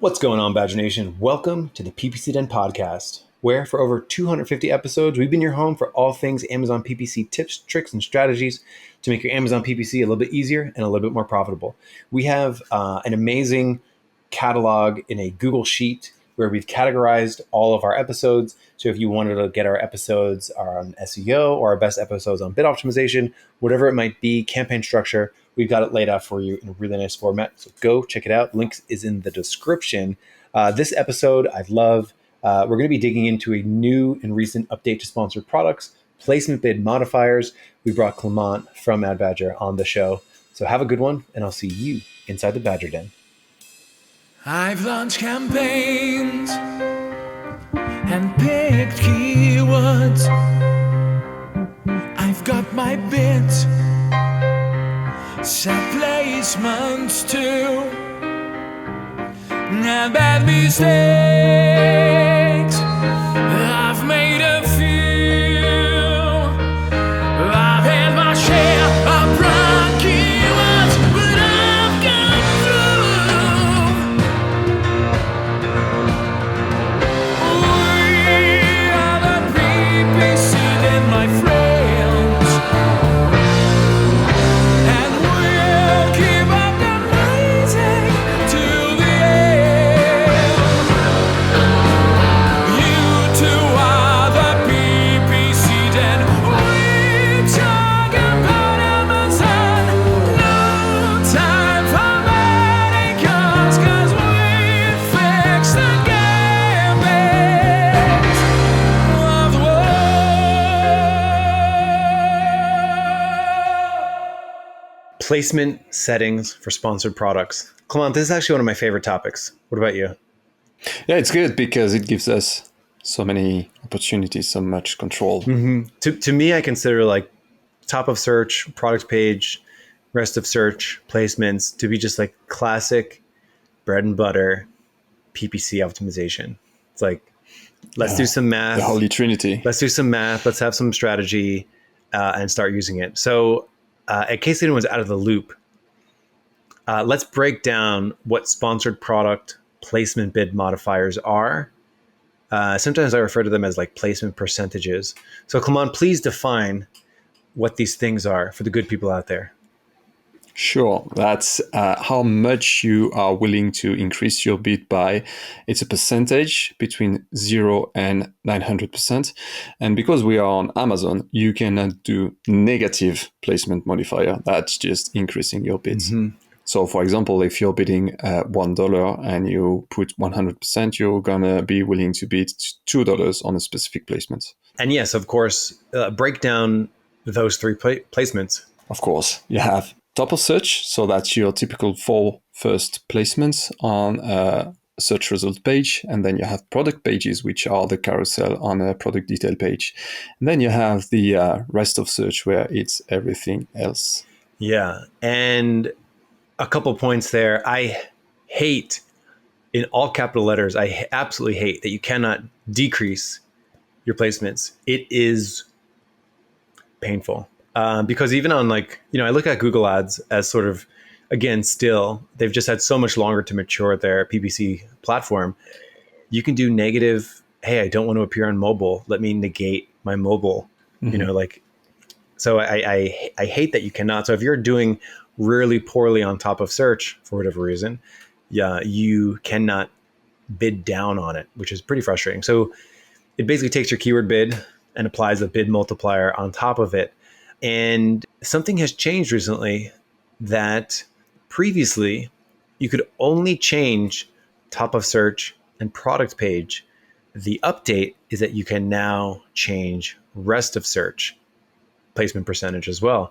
What's going on, Badger Nation? Welcome to the PPC Den podcast, where for over 250 episodes, we've been your home for all things Amazon PPC tips, tricks, and strategies to make your Amazon PPC a little bit easier and a little bit more profitable. We have an amazing catalog in a Google Sheet where we've categorized all of our episodes. So if you wanted to get our episodes on SEO or our best episodes on bid optimization, whatever it might be, campaign structure, we've got it laid out for you in a really nice format. So go check it out. Links is in the description. This episode, I love. We're going to be digging into a new and recent update to sponsored products, placement bid modifiers. We brought Clement from Ad Badger on the show. So have a good one, and I'll see you inside the Badger Den. I've launched campaigns and picked keywords. I've got my bids, set placements too, and bad mistakes. I've made a few. I've had my share of wrong keywords, but I've come through. We are the PPC Den, my friends, and we'll keep up the rising to the end. You two are the PPC Den. We talk about Amazon. No time for ACOS, 'cause we fix the gambit of the world. Placement settings for sponsored products. Clement, this is actually one of my favorite topics. What about you? Yeah, it's good because it gives us so many opportunities, so much control. To me, I consider like top of search, product page, rest of search, placements to be just like classic bread and butter PPC optimization. It's like, let's do some math. The Holy Trinity. Let's do some math. Let's have some strategy and start using it. So in case anyone's out of the loop, let's break down what sponsored product placement bid modifiers are. Sometimes I refer to them as like placement percentages. So Clement, please define what these things are for the good people out there. Sure, that's how much you are willing to increase your bid by. It's a percentage between 0 and 900%. And because we are on Amazon, you cannot do negative placement modifier. That's just increasing your bids. So for example, if you're bidding $1 and you put 100%, you're going to be willing to bid $2 on a specific placement. And yes, of course, break down those three placements. Of course, you have top of search, so that's your typical 4 first placements on a search result page. And then you have product pages, which are the carousel on a product detail page. And then you have the rest of search, where it's everything else. Yeah. And a couple points there. I hate, in all capital letters, I absolutely hate that you cannot decrease your placements. It is painful. Because even on I look at Google Ads as sort of, again, still, they've just had so much longer to mature their PPC platform. You can do negative, hey, I don't want to appear on mobile. Let me negate my mobile, so I hate that you cannot. So if you're doing really poorly on top of search for whatever reason, you cannot bid down on it, which is pretty frustrating. So it basically takes your keyword bid and applies a bid multiplier on top of it. And something has changed recently that previously you could only change top of search and product page. The update is that you can now change rest of search placement percentage as well.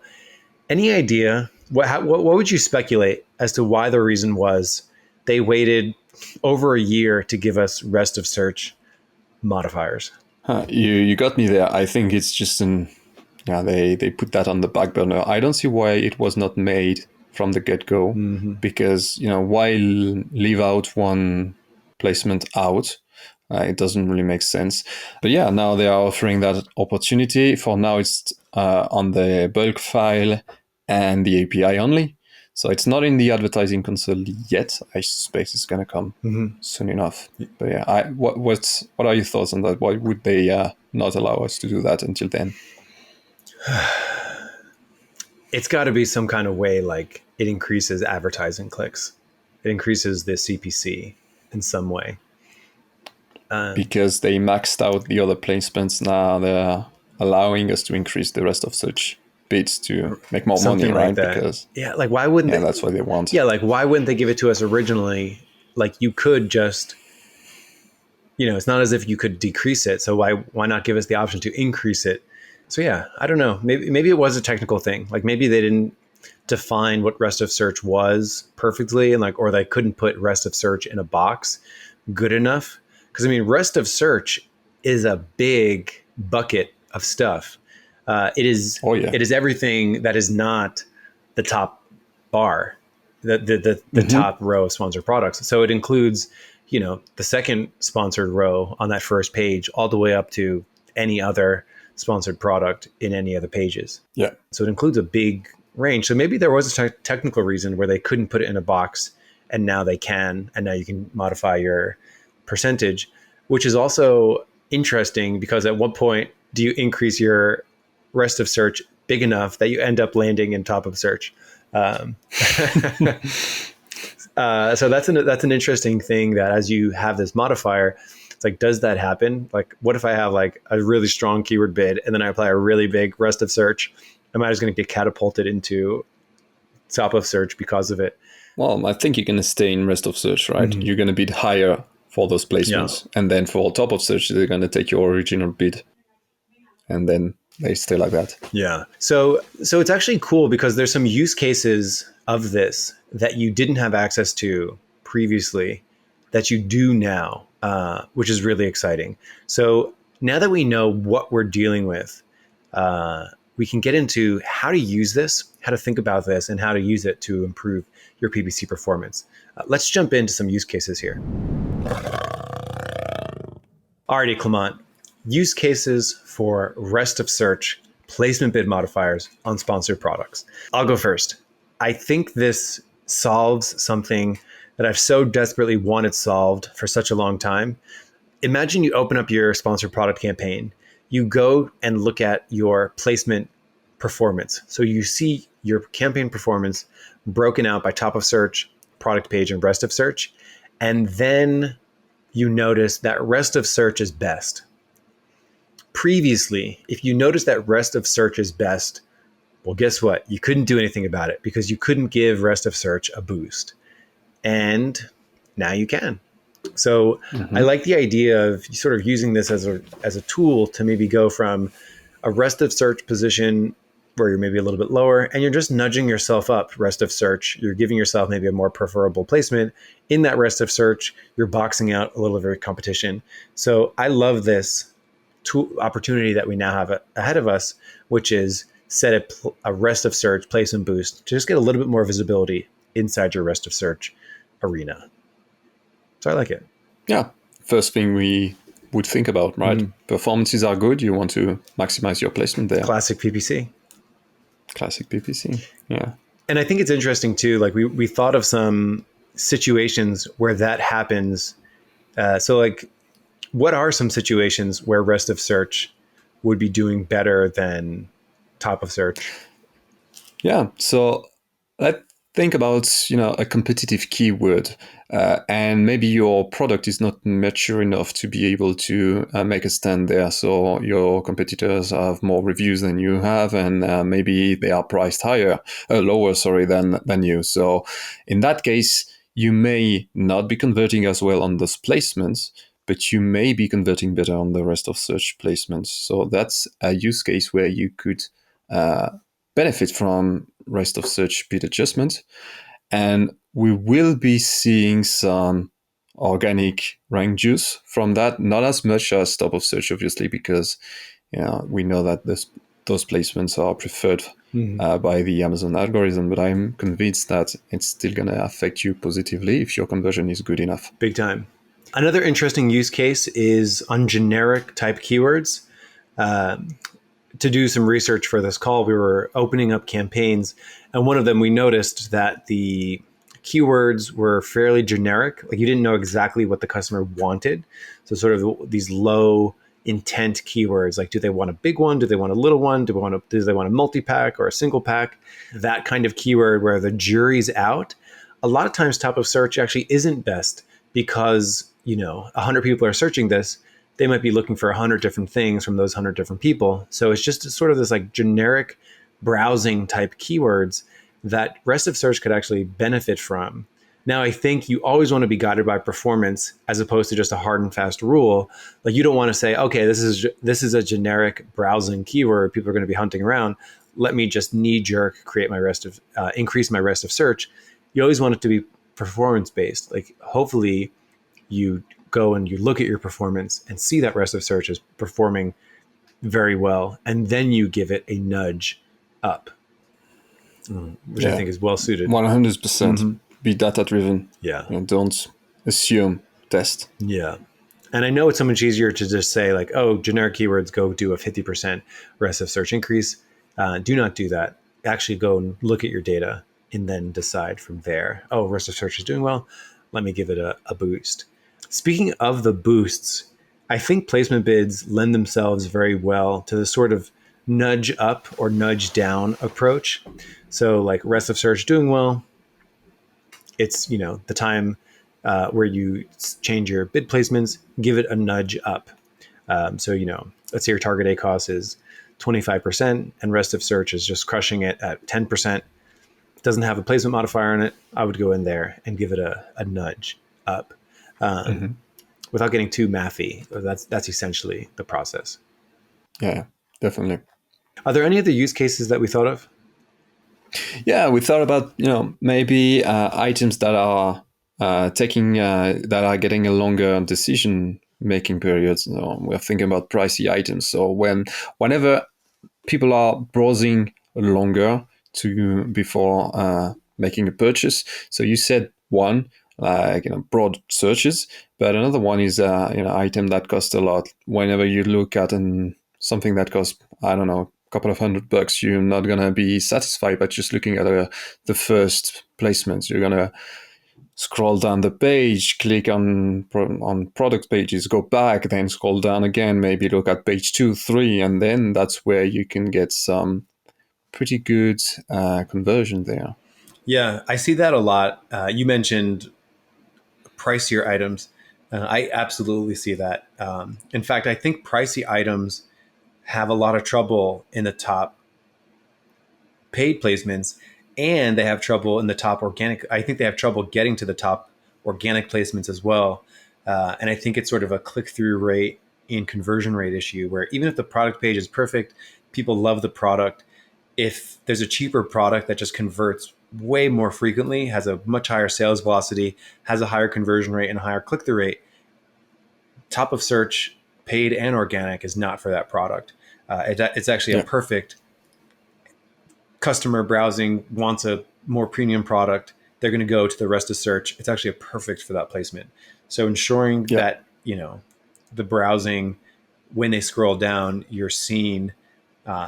Any idea, what would you speculate as to why the reason was they waited over a year to give us rest of search modifiers? You got me there. I think it's just they put that on the back burner. I don't see why it was not made from the get-go, because why leave out one placement out? It doesn't really make sense. But yeah, now they are offering that opportunity. For now, it's on the bulk file and the API only. So it's not in the advertising console yet. I suspect it's going to come soon enough. But yeah, what are your thoughts on that? Why would they not allow us to do that until then? It's got to be some kind of way, like it increases advertising clicks. It increases the CPC in some way. Because they maxed out the other placements, now they're allowing us to increase the rest of search bids to make more Something money, like right? that. Because like why wouldn't they? that's what they want. Yeah, like why wouldn't they give it to us originally? Like you could just, it's not as if you could decrease it. So why not give us the option to increase it? So yeah, I don't know. Maybe it was a technical thing. Like maybe they didn't define what rest of search was perfectly, and or they couldn't put rest of search in a box good enough. Because I mean, rest of search is a big bucket of stuff. It is. Oh, yeah. It is everything that is not the top bar, the top row of sponsored products. So it includes, the second sponsored row on that first page, all the way up to any other sponsored product in any of the pages. Yeah. So it includes a big range. So maybe there was a technical reason where they couldn't put it in a box, and now they can, and now you can modify your percentage, which is also interesting because at what point do you increase your rest of search big enough that you end up landing in top of search? So that's an interesting thing, that as you have this modifier, it's like, does that happen? Like, what if I have like a really strong keyword bid and then I apply a really big rest of search? Am I just going to get catapulted into top of search because of it? Well, I think you're going to stay in rest of search, right? You're going to bid higher for those placements. Yeah. And then for top of search, they're going to take your original bid. And then they stay like that. Yeah. So it's actually cool because there's some use cases of this that you didn't have access to previously that you do now, which is really exciting. So now that we know what we're dealing with, we can get into how to use this, how to think about this, and how to use it to improve your PPC performance. Let's jump into some use cases here. Alrighty, Clement. Use cases for rest of search placement bid modifiers on sponsored products. I'll go first. I think this solves something that I've so desperately wanted solved for such a long time. Imagine you open up your sponsored product campaign. You go and look at your placement performance. So you see your campaign performance broken out by top of search, product page, and rest of search. And then you notice that rest of search is best. Previously, if you notice that rest of search is best, well, guess what? You couldn't do anything about it because you couldn't give rest of search a boost. And now you can. So I like the idea of sort of using this as a tool to maybe go from a rest of search position where you're maybe a little bit lower and you're just nudging yourself up rest of search. You're giving yourself maybe a more preferable placement in that rest of search. You're boxing out a little bit of competition. So I love this opportunity that we now have ahead of us, which is set a rest of search placement boost to just get a little bit more visibility inside your rest of search arena. So I like it. Yeah. First thing we would think about, right? Performances are good. You want to maximize your placement there. Classic PPC. Yeah. And I think it's interesting too, like we thought of some situations where that happens. So like, what are some situations where rest of search would be doing better than top of search? Yeah. So let's think about, a competitive keyword, and maybe your product is not mature enough to be able to make a stand there. So your competitors have more reviews than you have, and maybe they are priced lower, than you. So in that case, you may not be converting as well on those placements, but you may be converting better on the rest of search placements. So that's a use case where you could benefit from rest of search bid adjustment. And we will be seeing some organic rank juice from that, not as much as top of search, obviously, because we know that those placements are preferred by the Amazon algorithm, but I'm convinced that it's still going to affect you positively if your conversion is good enough. Big time. Another interesting use case is on generic type keywords. to do some research for this call, we were opening up campaigns, and one of them we noticed that the keywords were fairly generic. Like you didn't know exactly what the customer wanted. So sort of these low intent keywords, like do they want a big one? Do they want a little one? Do they want a multi-pack or a single pack? That kind of keyword where the jury's out. A lot of times top of search actually isn't best because, 100 people are searching this. They might be looking for 100 different things from those 100 different people. So it's just sort of this like generic browsing type keywords that rest of search could actually benefit from. Now, I think you always want to be guided by performance as opposed to just a hard and fast rule. Like you don't want to say, okay, this is a generic browsing keyword people are going to be hunting around. Let me just knee jerk create increase my rest of search. You always want it to be performance based. Like hopefully you go and you look at your performance and see that rest of search is performing very well, and then you give it a nudge up, which I think is well suited. 100%. Be data driven. Yeah. Don't assume, test. Yeah. And I know it's so much easier to just say like, oh, generic keywords, go do a 50% rest of search increase. Do not do that. Actually go and look at your data and then decide from there. Oh, rest of search is doing well. Let me give it a boost. Speaking of the boosts, I think placement bids lend themselves very well to the sort of nudge up or nudge down approach. So like rest of search doing well, it's, the time where you change your bid placements, give it a nudge up. So, let's say your target ACOS is 25% and rest of search is just crushing it at 10%. Doesn't have a placement modifier in it. I would go in there and give it a nudge up. Without getting too mathy. That's essentially the process. Yeah, definitely. Are there any other use cases that we thought of? Yeah, we thought about maybe items that are that are getting a longer decision making period. We're thinking about pricey items. So whenever people are browsing longer before making a purchase, so you said one, like broad searches, but another one is item that costs a lot. Whenever you look at something that costs, I don't know, a couple of $100, you're not gonna be satisfied by just looking at the first placements. You're gonna scroll down the page, click on product pages, go back, then scroll down again, maybe look at page 2, 3, and then that's where you can get some pretty good conversion there. Yeah, I see that a lot. You mentioned pricier items. I absolutely see that. In fact, I think pricey items have a lot of trouble in the top paid placements, and they have trouble in the top organic. I think they have trouble getting to the top organic placements as well. And I think it's sort of a click-through rate and conversion rate issue where even if the product page is perfect, people love the product. If there's a cheaper product that just converts way more frequently, has a much higher sales velocity, has a higher conversion rate and a higher click-through rate, top of search, paid and organic, is not for that product. It's actually a perfect customer browsing, wants a more premium product. They're going to go to the rest of search. It's actually perfect for that placement. So ensuring that, the browsing, when they scroll down, you're seen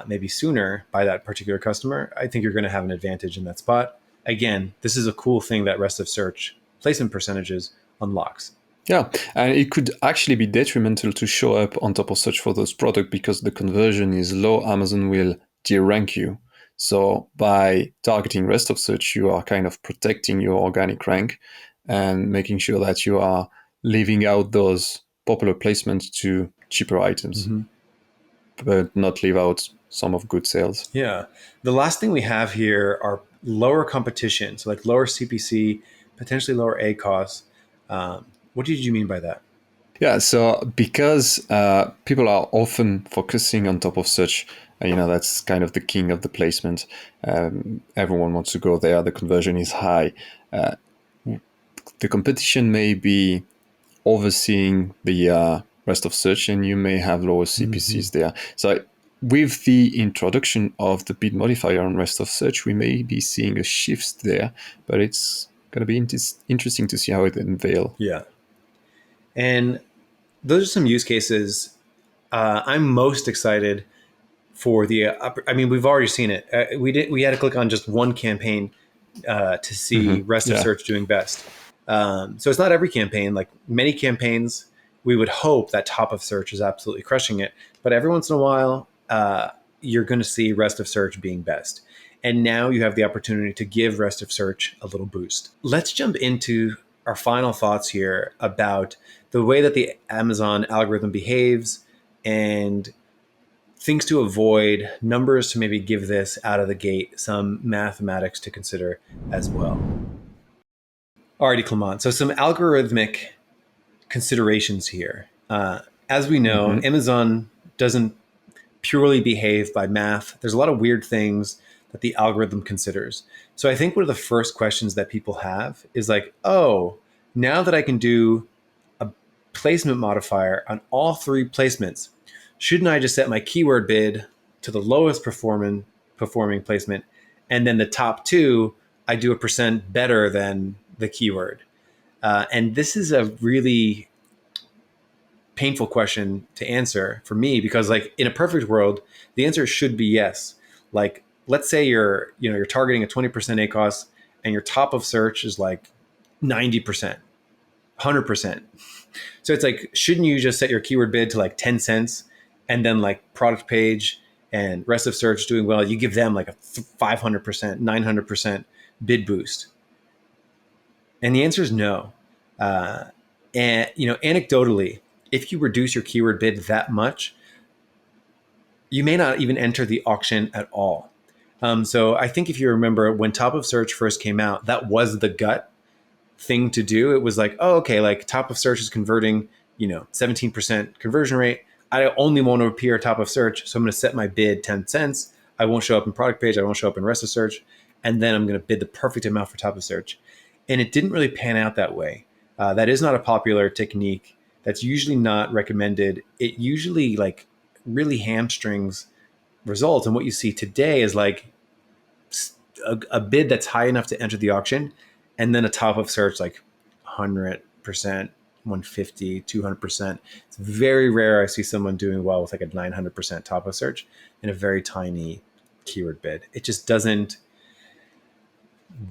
maybe sooner by that particular customer, I think you're going to have an advantage in that spot. Again, this is a cool thing that rest of search placement percentages unlocks. Yeah, and it could actually be detrimental to show up on top of search for those products because the conversion is low. Amazon will derank you. So by targeting rest of search, you are kind of protecting your organic rank and making sure that you are leaving out those popular placements to cheaper items, but not leave out some of good sales. Yeah. The last thing we have here are lower competition. So like lower CPC, potentially lower ACOS. What did you mean by that? Yeah, so because people are often focusing on top of search, that's kind of the king of the placement. Everyone wants to go there. The conversion is high. The competition may be overseeing the rest of search, and you may have lower CPCs there. So with the introduction of the bid modifier on rest of search, we may be seeing a shift there, but it's going to be interesting to see how it unveils. Yeah. And those are some use cases. I'm most excited for the. I mean, we've already seen it. We had to click on just one campaign to see rest of Yeah. search doing best. So it's not every campaign. Like many campaigns, we would hope that top of search is absolutely crushing it. But every once in a while, you're going to see rest of search being best. And now you have the opportunity to give rest of search a little boost. Let's jump into our final thoughts here about the way that the Amazon algorithm behaves and things to avoid, numbers to maybe give this out of the gate, some mathematics to consider as well. Alrighty, Clement. So some algorithmic considerations here. As we know, Amazon doesn't purely behave by math. There's a lot of weird things that the algorithm considers. So I think one of the first questions that people have is like, oh, now that I can do a placement modifier on all three placements, shouldn't I just set my keyword bid to the lowest performing placement, and then the top two, I do a percent better than the keyword? And this is a really painful question to answer for me, because like in a perfect world, the answer should be yes. Like, let's say you're targeting a 20% ACOS and your top of search is like 90%, 100%. So it's like, shouldn't you just set your keyword bid to like 10 cents, and then like product page and rest of search doing well, you give them like a 500%, 900% bid boost? And the answer is no. And anecdotally, if you reduce your keyword bid that much, you may not even enter the auction at all. So I think if you remember when top of search first came out, that was the gut thing to do. It was like, oh, okay, like top of search is converting, 17% conversion rate. I only want to appear top of search, so I'm going to set my bid 10 cents. I won't show up in product page. I won't show up in rest of search. And then I'm going to bid the perfect amount for top of search. And it didn't really pan out that way. That is not a popular technique. That's usually not recommended. It usually like really hamstrings results. And what you see today is like a bid that's high enough to enter the auction, and then a top of search like 100%, 150, 200%. It's very rare I see someone doing well with like a 900% top of search in a very tiny keyword bid. It just doesn't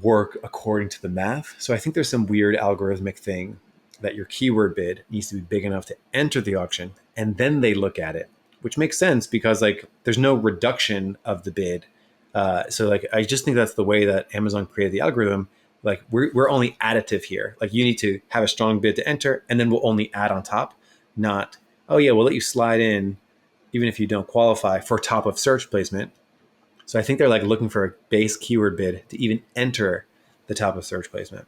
work according to the math. So I think there's some weird algorithmic thing that your keyword bid needs to be big enough to enter the auction, and then they look at it, which makes sense because like there's no reduction of the bid. So like I just think that's the way that Amazon created the algorithm. Like we're only additive here. Like you need to have a strong bid to enter, and then we'll only add on top. Not, oh yeah, we'll let you slide in even if you don't qualify for top of search placement. So I think they're like looking for a base keyword bid to even enter the top of search placement.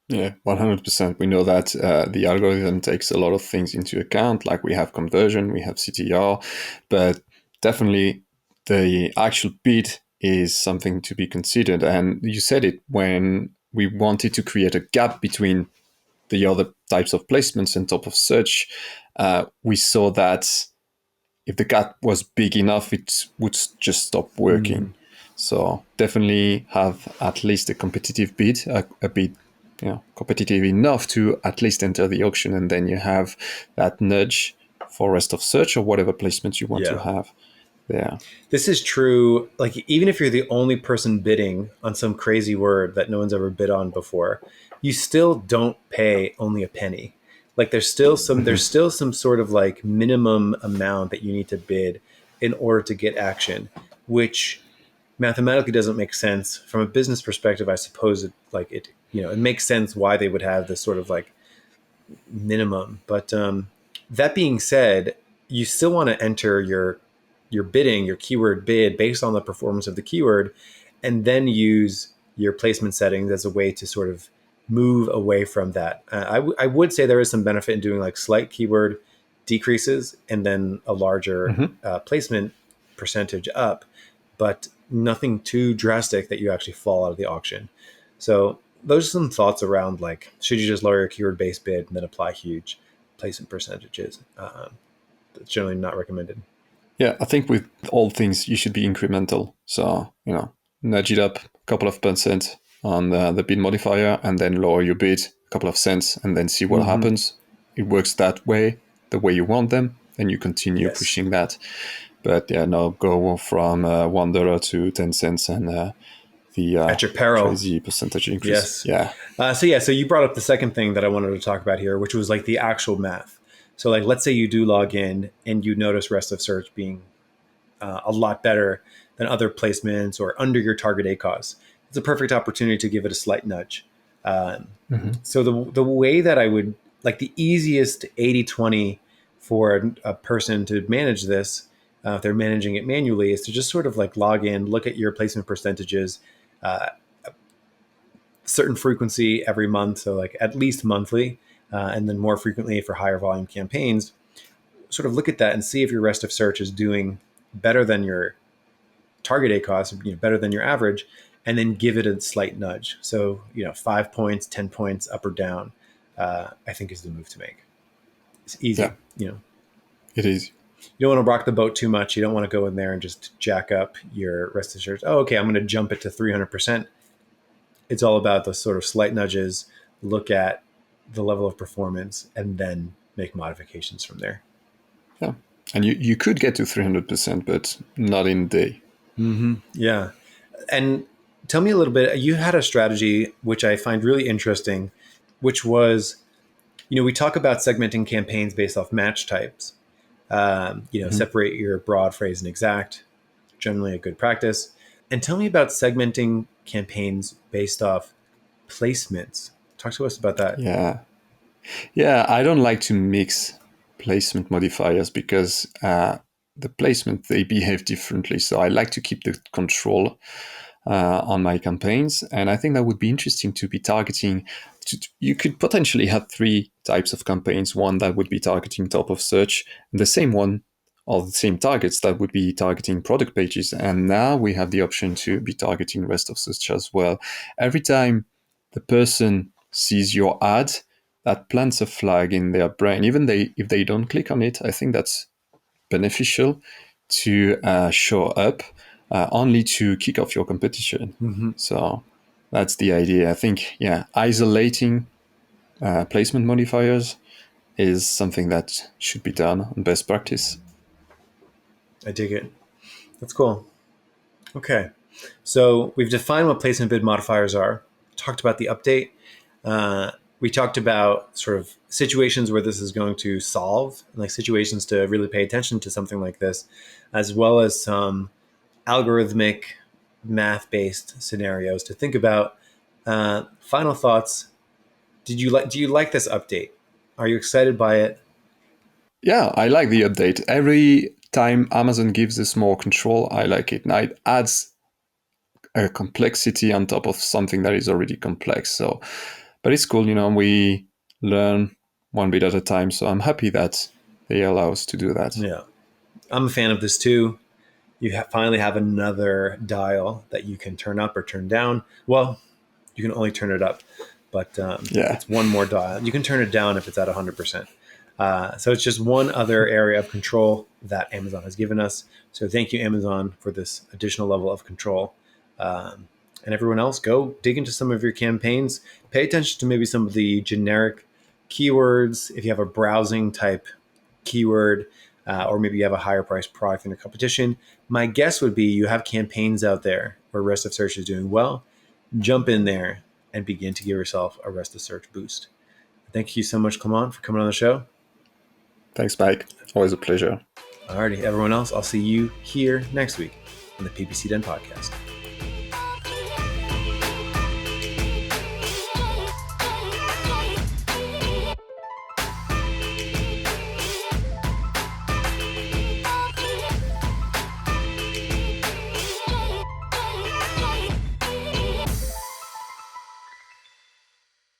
Yeah, 100%. We know that the algorithm takes a lot of things into account, like we have conversion, we have CTR, but definitely the actual bid is something to be considered. And you said it, when we wanted to create a gap between the other types of placements and top of search, we saw that if the gap was big enough, it would just stop working. So definitely have at least a competitive bid, a bid competitive enough to at least enter the auction, and then you have that nudge for rest of search or whatever placement you want to have there. This is true. Like even if you're the only person bidding on some crazy word that no one's ever bid on before, you still don't pay only a penny. Like there's still some sort of like minimum amount that you need to bid in order to get action, which mathematically doesn't make sense. From a business perspective, I suppose it makes sense why they would have this sort of like minimum. But that being said, you still want to enter your bidding, your keyword bid based on the performance of the keyword, and then use your placement settings as a way to sort of move away from that. I would say there is some benefit in doing like slight keyword decreases and then a larger placement percentage up, but nothing too drastic that you actually fall out of the auction. So those are some thoughts around like, should you just lower your keyword base bid and then apply huge placement percentages? That's generally not recommended. Yeah, I think with all things, you should be incremental. So, nudge it up a couple of percent on the bid modifier, and then lower your bid a couple of cents, and then see what happens. It works that way, the way you want them, and you continue pushing that. But yeah, no, go from $1 to 10 cents and the At your peril. crazy percentage increase. Yes. Yeah. So you brought up the second thing that I wanted to talk about here, which was like the actual math. So like, let's say you do log in and you notice rest of search being a lot better than other placements or under your target ACOS. It's a perfect opportunity to give it a slight nudge. So the way that I would, like the easiest 80-20 for a person to manage this, if they're managing it manually, is to just sort of like log in, look at your placement percentages, certain frequency every month. So like at least monthly, and then more frequently for higher volume campaigns, sort of look at that and see if your rest of search is doing better than your target ACOS, better than your average, and then give it a slight nudge. So, 5 points, 10 points up or down, I think is the move to make. It's easy. Yeah. It is. You don't want to rock the boat too much. You don't want to go in there and just jack up your rest of search. Oh, okay, I'm going to jump it to 300%. It's all about the sort of slight nudges, look at the level of performance, and then make modifications from there. Yeah. And you could get to 300%, but not in a day. Mm-hmm. Yeah. And tell me a little bit, you had a strategy which I find really interesting, which was, we talk about segmenting campaigns based off match types. Separate your broad, phrase, and exact, generally a good practice. And tell me about segmenting campaigns based off placements. Talk to us about that. Yeah, I don't like to mix placement modifiers because the placement, they behave differently. So I like to keep the control on my campaigns. And I think that would be interesting to be targeting. You could potentially have 3 types of campaigns. One that would be targeting top of search, and the same one, or the same targets that would be targeting product pages. And now we have the option to be targeting rest of search as well. Every time the person sees your ad, that plants a flag in their brain. Even if they don't click on it, I think that's beneficial to show up only to kick off your competition. Mm-hmm. So that's the idea. I think, isolating placement modifiers is something that should be done on best practice. I dig it. That's cool. Okay. So we've defined what placement bid modifiers are, talked about the update. We talked about sort of situations where this is going to solve, like situations to really pay attention to something like this, as well as some algorithmic math-based scenarios to think about. Final thoughts. Do you like this update? Are you excited by it? Yeah, I like the update. Every time Amazon gives us more control, I like it. Now it adds a complexity on top of something that is already complex. So, but it's cool, we learn one bit at a time. So I'm happy that they allow us to do that. Yeah, I'm a fan of this too. You finally have another dial that you can turn up or turn down. Well, you can only turn it up, but it's one more dial. You can turn it down if it's at 100%. So it's just one other area of control that Amazon has given us. So thank you, Amazon, for this additional level of control. And everyone else, go dig into some of your campaigns. Pay attention to maybe some of the generic keywords. If you have a browsing type keyword, or maybe you have a higher priced product in your competition, my guess would be you have campaigns out there where rest of search is doing well. Jump in there and begin to give yourself a rest of search boost. Thank you so much, Clement, for coming on the show. Thanks, Mike. Always a pleasure. Alrighty, everyone else, I'll see you here next week on the PPC Den podcast.